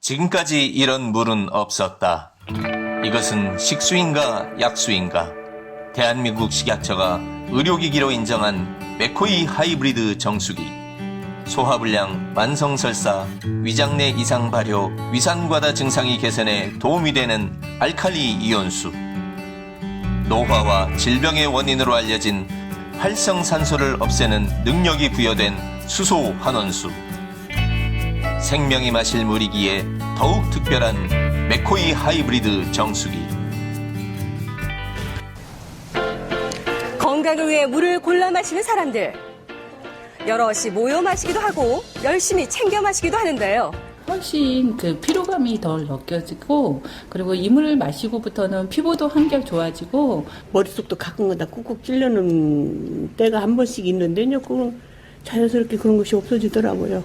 지금까지 이런 물은 없었다. 이것은 식수인가 약수인가? 대한민국 식약처가 의료기기로 인정한 맥코이 하이브리드 정수기. 소화불량, 만성설사, 위장내 이상 발효, 위산과다 증상이 개선에 도움이 되는 알칼리 이온수. 노화와 질병의 원인으로 알려진 활성산소를 없애는 능력이 부여된 수소 환원수. 생명이 마실 물이기에 더욱 특별한 맥코이 하이브리드 정수기. 건강을 위해 물을 골라 마시는 사람들. 여럿이 모여 마시기도 하고 열심히 챙겨 마시기도 하는데요. 훨씬 피로감이 덜 느껴지고, 그리고 이 물을 마시고부터는 피부도 한결 좋아지고, 머릿속도 가끔가다 꾹꾹 찔르는 때가 한 번씩 있는데요. 그건 자연스럽게 그런 것이 없어지더라고요.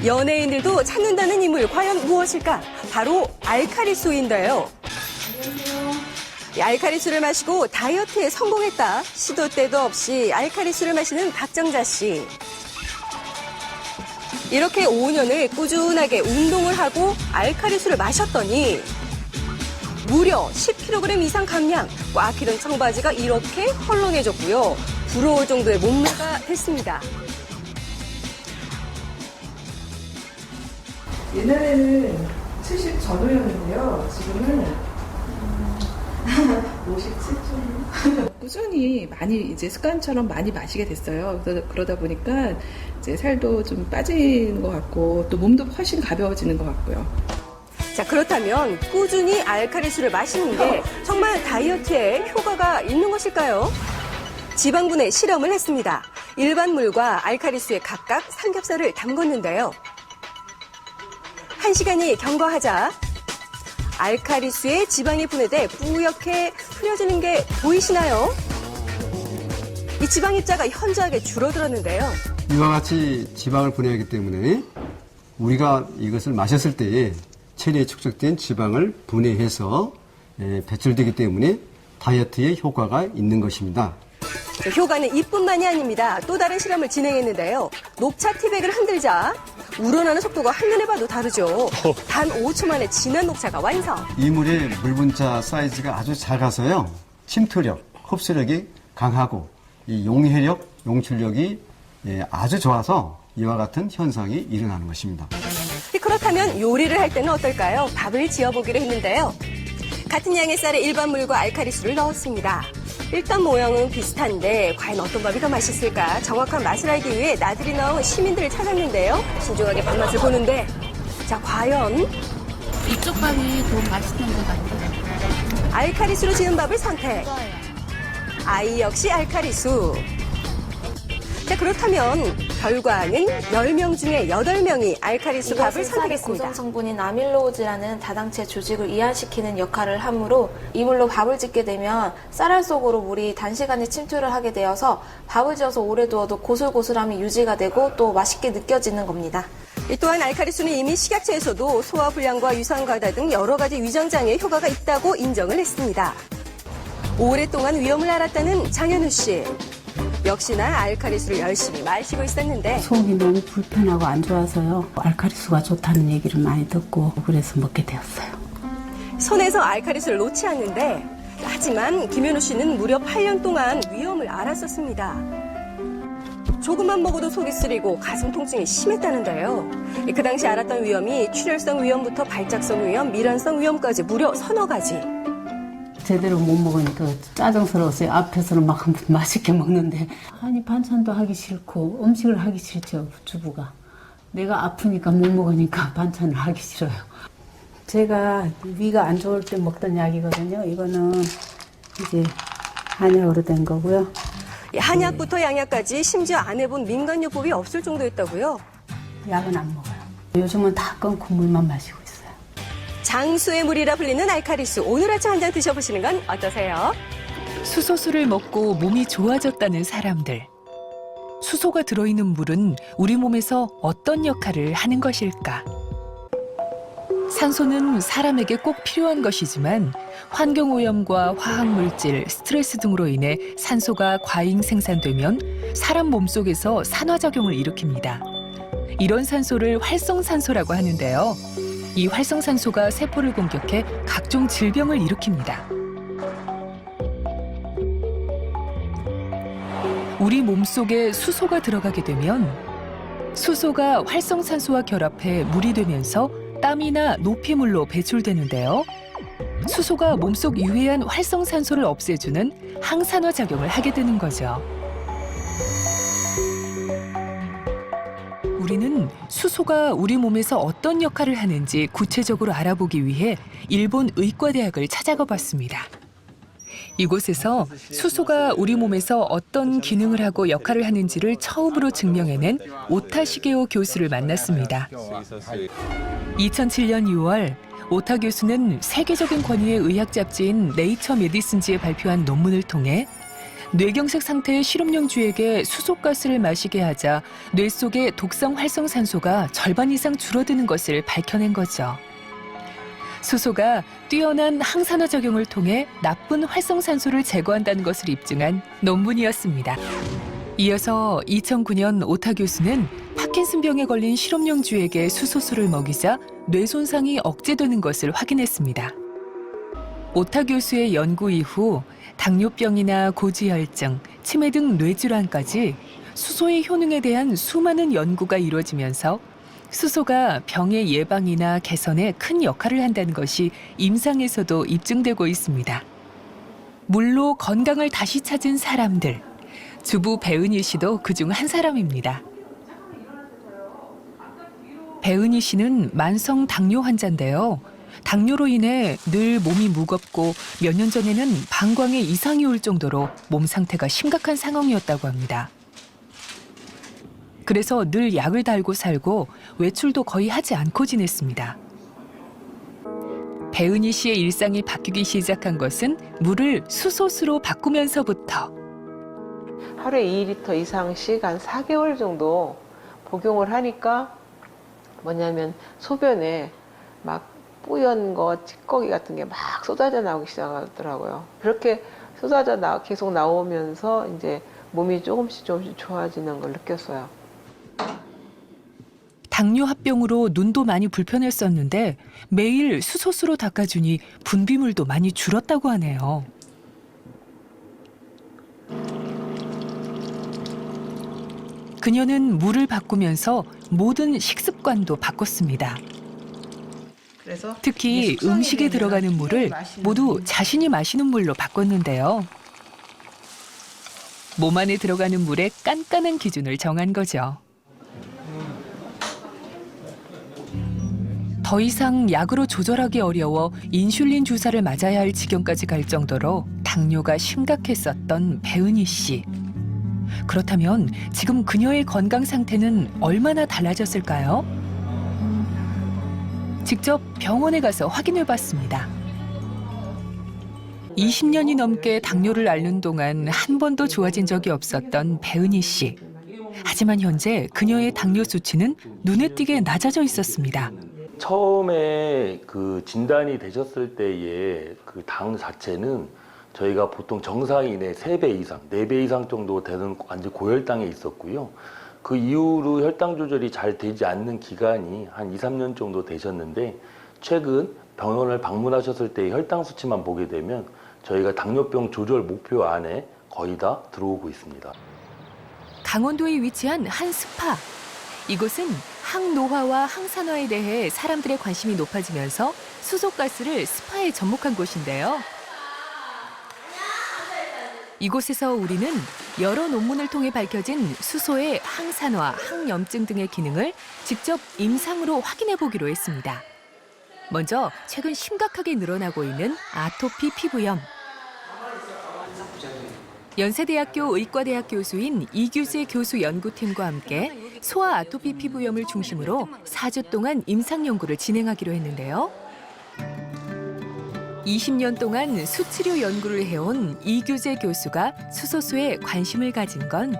연예인들도 찾는다는 이 물 과연 무엇일까? 바로 알카리수인데요. 이 알카리수를 마시고 다이어트에 성공했다. 시도 때도 없이 알카리수를 마시는 박정자 씨. 이렇게 5년을 꾸준하게 운동을 하고 알카리수를 마셨더니 무려 10kg 이상 감량, 꽉 끼는 청바지가 이렇게 헐렁해졌고요. 부러울 정도의 몸매가 됐습니다. 옛날에는 70 전후였는데요. 지금은 57 정도. 꾸준히 많이 이제 습관처럼 많이 마시게 됐어요. 그러다 보니까 이제 살도 좀 빠지는 것 같고 또 몸도 훨씬 가벼워지는 것 같고요. 자, 그렇다면 꾸준히 알카리수를 마시는 게 정말 다이어트에 효과가 있는 것일까요? 지방분해 실험을 했습니다. 일반 물과 알카리수에 각각 삼겹살을 담궜는데요. 1시간이 경과하자 알카리수에 지방이 분해돼 뿌옇게 흐려지는 게 보이시나요? 이 지방 입자가 현저하게 줄어들었는데요. 이와 같이 지방을 분해하기 때문에 우리가 이것을 마셨을 때에 체내에 축적된 지방을 분해해서 배출되기 때문에 다이어트에 효과가 있는 것입니다. 효과는 이뿐만이 아닙니다. 또 다른 실험을 진행했는데요. 녹차 티백을 흔들자 우러나는 속도가 한눈에 봐도 다르죠. 단 5초 만에 진한 녹차가 완성. 이 물의 물분자 사이즈가 아주 작아서요. 침투력, 흡수력이 강하고 이 용해력, 용출력이 아주 좋아서 이와 같은 현상이 일어나는 것입니다. 그렇다면 요리를 할 때는 어떨까요? 밥을 지어보기로 했는데요. 같은 양의 쌀에 일반 물과 알카리수를 넣었습니다. 일단 모양은 비슷한데 과연 어떤 밥이 더 맛있을까? 정확한 맛을 알기 위해 나들이 나온 시민들을 찾았는데요. 신중하게 밥맛을 보는데 자, 과연 이쪽 밥이 더 맛있는 것 같아요. 알카리수로 지은 밥을 선택. 아이 역시 알카리수. 자, 그렇다면 결과는 10명 중에 8명이 알카리수 밥을 선택했습니다. 고정 성분인 아밀로즈라는 다당체 조직을 이완시키는 역할을 하므로 이 물로 밥을 짓게 되면 쌀알 속으로 물이 단시간에 침투를 하게 되어서 밥을 지어서 오래 두어도 고슬고슬함이 유지가 되고 또 맛있게 느껴지는 겁니다. 또한 알카리수는 이미 식약처에서도 소화불량과 위산과다 등 여러 가지 위장장애에 효과가 있다고 인정을 했습니다. 오랫동안 위험을 앓았다는 장현우 씨. 역시나 알카리수를 열심히 마시고 있었는데 속이 너무 불편하고 안 좋아서요. 알카리수가 좋다는 얘기를 많이 듣고 그래서 먹게 되었어요. 손에서 알카리수를 놓지 않는데 하지만 김현우 씨는 무려 8년 동안 위험을 앓았었습니다. 조금만 먹어도 속이 쓰리고 가슴 통증이 심했다는데요. 그 당시 앓았던 위험이 출혈성 위험부터 발작성 위험, 밀환성 위험까지 무려 서너 가지. 제대로 못 먹으니까 짜증스러웠어요. 앞에서는 막 맛있게 먹는데 아니 반찬도 하기 싫고 음식을 하기 싫죠. 주부가. 내가 아프니까 못 먹으니까 반찬을 하기 싫어요. 제가 위가 안 좋을 때 먹던 약이거든요. 이거는 이제 한약으로 된 거고요. 한약부터 양약까지 심지어 안 해본 민간요법이 없을 정도였다고요? 약은 안 먹어요. 요즘은 다 끊고 물만 마시고 있어요. 장수의 물이라 불리는 알카리수. 오늘 아침 한 잔 드셔보시는 건 어떠세요? 수소수를 먹고 몸이 좋아졌다는 사람들. 수소가 들어있는 물은 우리 몸에서 어떤 역할을 하는 것일까? 산소는 사람에게 꼭 필요한 것이지만 환경오염과 화학물질, 스트레스 등으로 인해 산소가 과잉 생산되면 사람 몸속에서 산화작용을 일으킵니다. 이런 산소를 활성산소라고 하는데요. 이 활성산소가 세포를 공격해 각종 질병을 일으킵니다. 우리 몸속에 수소가 들어가게 되면 수소가 활성산소와 결합해 물이 되면서 땀이나 노폐물로 배출되는데요. 수소가 몸속 유해한 활성산소를 없애주는 항산화 작용을 하게 되는 거죠. 우리는 수소가 우리 몸에서 어떤 역할을 하는지 구체적으로 알아보기 위해 일본 의과대학을 찾아가 봤습니다. 이곳에서 수소가 우리 몸에서 어떤 기능을 하고 역할을 하는지를 처음으로 증명해낸 오타 시게오 교수를 만났습니다. 2007년 6월 오타 교수는 세계적인 권위의 의학 잡지인 네이처 메디슨지에 발표한 논문을 통해 뇌경색 상태의 실험용 쥐에게 수소가스를 마시게 하자 뇌 속의 독성 활성산소가 절반 이상 줄어드는 것을 밝혀낸 거죠. 수소가 뛰어난 항산화 작용을 통해 나쁜 활성산소를 제거한다는 것을 입증한 논문이었습니다. 이어서 2009년 오타 교수는 파킨슨병에 걸린 실험용 쥐에게 수소수를 먹이자 뇌 손상이 억제되는 것을 확인했습니다. 오타 교수의 연구 이후 당뇨병이나 고지혈증, 치매 등 뇌질환까지 수소의 효능에 대한 수많은 연구가 이루어지면서 수소가 병의 예방이나 개선에 큰 역할을 한다는 것이 임상에서도 입증되고 있습니다. 물로 건강을 다시 찾은 사람들, 주부 배은희 씨도 그중 한 사람입니다. 배은희 씨는 만성 당뇨 환자인데요. 당뇨로 인해 늘 몸이 무겁고 몇 년 전에는 방광에 이상이 올 정도로 몸 상태가 심각한 상황이었다고 합니다. 그래서 늘 약을 달고 살고 외출도 거의 하지 않고 지냈습니다. 배은희 씨의 일상이 바뀌기 시작한 것은 물을 수소수로 바꾸면서부터. 하루에 2리터 이상씩 한 4개월 정도 복용을 하니까 뭐냐면 소변에 막 뿌연 거, 찌꺼기 같은 게 막 쏟아져 나오기 시작하더라고요. 그렇게 계속 나오면서 이제 몸이 조금씩 좋아지는 걸 느꼈어요. 당뇨 합병으로 눈도 많이 불편했었는데 매일 수소수로 닦아주니 분비물도 많이 줄었다고 하네요. 그녀는 물을 바꾸면서 모든 식습관도 바꿨습니다. 특히 음식에 들어가는 물을 모두 자신이 마시는 물로 바꿨는데요. 몸 안에 들어가는 물에 깐깐한 기준을 정한 거죠. 더 이상 약으로 조절하기 어려워 인슐린 주사를 맞아야 할 지경까지 갈 정도로 당뇨가 심각했었던 배은희 씨. 그렇다면 지금 그녀의 건강 상태는 얼마나 달라졌을까요? 직접 병원에 가서 확인해 봤습니다. 20년이 넘게 당뇨를 앓는 동안 한 번도 좋아진 적이 없었던 배은희 씨. 하지만 현재 그녀의 당뇨 수치는 눈에 띄게 낮아져 있었습니다. 처음에 그 진단이 되셨을 때의 그 당 자체는 저희가 보통 정상인의 3배 이상, 4배 이상 정도 되는 완전 고혈당에 있었고요. 그 이후로 혈당 조절이 잘 되지 않는 기간이 한 2, 3년 정도 되셨는데 최근 병원을 방문하셨을 때의 혈당 수치만 보게 되면 저희가 당뇨병 조절 목표 안에 거의 다 들어오고 있습니다. 강원도에 위치한 한 스파. 이곳은 항노화와 항산화에 대해 사람들의 관심이 높아지면서 수소가스를 스파에 접목한 곳인데요. 이곳에서 우리는 여러 논문을 통해 밝혀진 수소의 항산화, 항염증 등의 기능을 직접 임상으로 확인해 보기로 했습니다. 먼저 최근 심각하게 늘어나고 있는 아토피 피부염. 연세대학교 의과대학 교수인 이규재 교수 연구팀과 함께 소아 아토피 피부염을 중심으로 4주 동안 임상 연구를 진행하기로 했는데요. 20년 동안 수치료 연구를 해온 이규재 교수가 수소수에 관심을 가진 건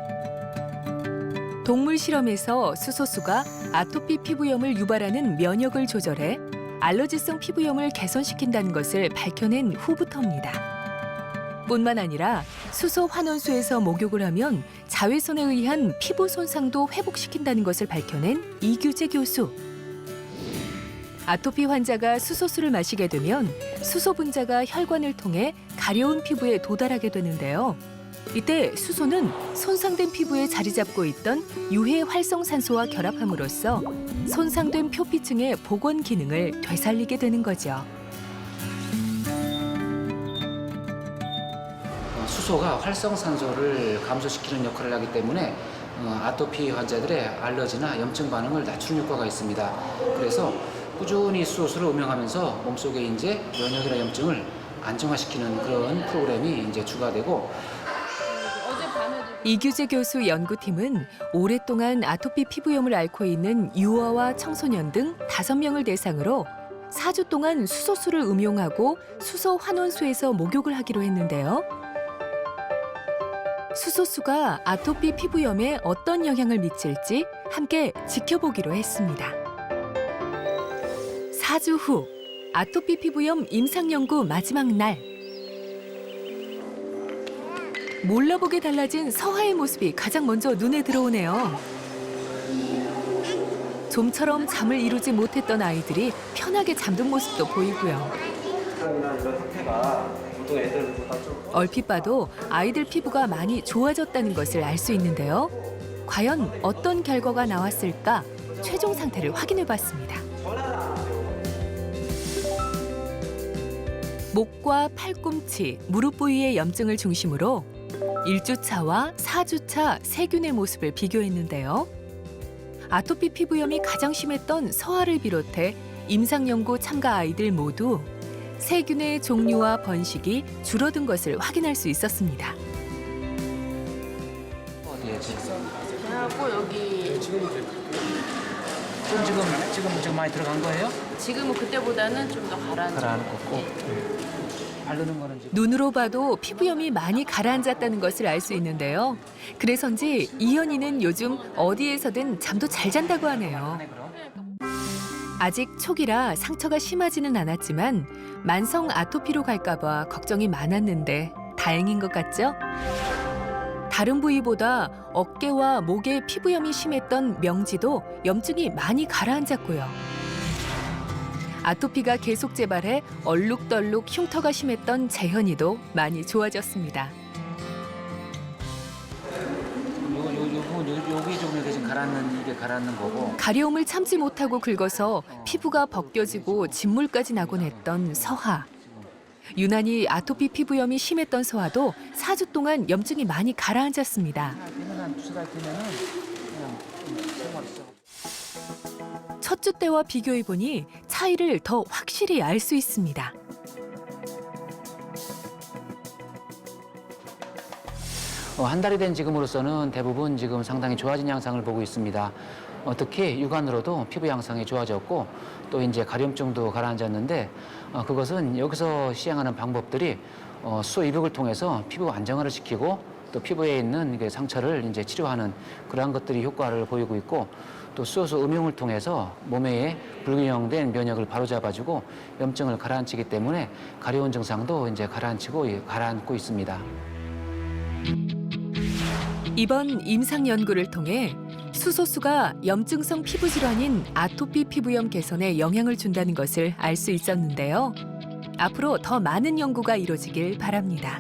동물 실험에서 수소수가 아토피 피부염을 유발하는 면역을 조절해 알러지성 피부염을 개선시킨다는 것을 밝혀낸 후부터입니다. 뿐만 아니라 수소 환원수에서 목욕을 하면 자외선에 의한 피부 손상도 회복시킨다는 것을 밝혀낸 이규재 교수. 아토피 환자가 수소수를 마시게 되면 수소 분자가 혈관을 통해 가려운 피부에 도달하게 되는데요. 이때 수소는 손상된 피부에 자리 잡고 있던 유해 활성산소와 결합함으로써 손상된 표피층의 복원 기능을 되살리게 되는 거죠. 수소가 활성산소를 감소시키는 역할을 하기 때문에 아토피 환자들의 알러지나 염증 반응을 낮추는 효과가 있습니다. 그래서 꾸준히 수소수를 음용하면서 몸속에 이제 면역이나 염증을 안정화시키는 그런 프로그램이 이제 주가되고, 이규재 교수 연구팀은 오랫동안 아토피 피부염을 앓고 있는 유아와 청소년 등 5명을 대상으로 4주 동안 수소수를 음용하고 수소 환원수에서 목욕을 하기로 했는데요. 수소수가 아토피 피부염에 어떤 영향을 미칠지 함께 지켜보기로 했습니다. 4주 후 아토피 피부염 임상연구 마지막 날. 몰라보게 달라진 서하의 모습이 가장 먼저 눈에 들어오네요. 좀처럼 잠을 이루지 못했던 아이들이 편하게 잠든 모습도 보이고요. 얼핏 봐도 아이들 피부가 많이 좋아졌다는 것을 알 수 있는데요. 과연 어떤 결과가 나왔을까? 최종 상태를 확인해 봤습니다. 목과 팔꿈치, 무릎 부위의 염증을 중심으로 1주차와 4주차 세균의 모습을 비교했는데요. 아토피 피부염이 가장 심했던 서하를 비롯해 임상연구 참가 아이들 모두 세균의 종류와 번식이 줄어든 것을 확인할 수 있었습니다. 어디에 하고 여기 지금 많이 들어간 거예요? 지금은 그때보다는 좀 더 가라앉고. 바르는 거는 지금 눈으로 봐도 피부염이 많이 가라앉았다는 것을 알 수 있는데요. 그래서인지 이현이는 요즘 어디에서든 잠도 잘 잔다고 하네요. 아직 초기라 상처가 심하지는 않았지만 만성 아토피로 갈까 봐 걱정이 많았는데 다행인 것 같죠? 다른 부위보다 어깨와 목에 피부염이 심했던 명지도 염증이 많이 가라앉았고요. 아토피가 계속 재발해 얼룩덜룩 흉터가 심했던 재현이도 많이 좋아졌습니다. 여기 좀 이렇게 지금 가라앉는 거고. 가려움을 참지 못하고 긁어서 피부가 벗겨지고 진물까지 나곤 했던 서하. 유난히 아토피 피부염이 심했던 서하도 4주 동안 염증이 많이 가라앉았습니다. 첫 주 때와 비교해보니 차이를 더 확실히 알 수 있습니다. 한 달이 된 지금으로서는 대부분 지금 상당히 좋아진 양상을 보고 있습니다. 특히 육안으로도 피부 양상이 좋아졌고 또 이제 가려움증도 가라앉았는데 그것은 여기서 시행하는 방법들이 수소 입욕을 통해서 피부 안정화를 시키고 또 피부에 있는 상처를 이제 치료하는 그러한 것들이 효과를 보이고 있고 또 수소수 음용을 통해서 몸에 불균형된 면역을 바로잡아주고 염증을 가라앉히기 때문에 가려운 증상도 이제 가라앉고 있습니다. 이번 임상 연구를 통해 수소수가 염증성 피부 질환인 아토피 피부염 개선에 영향을 준다는 것을 알 수 있었는데요. 앞으로 더 많은 연구가 이루어지길 바랍니다.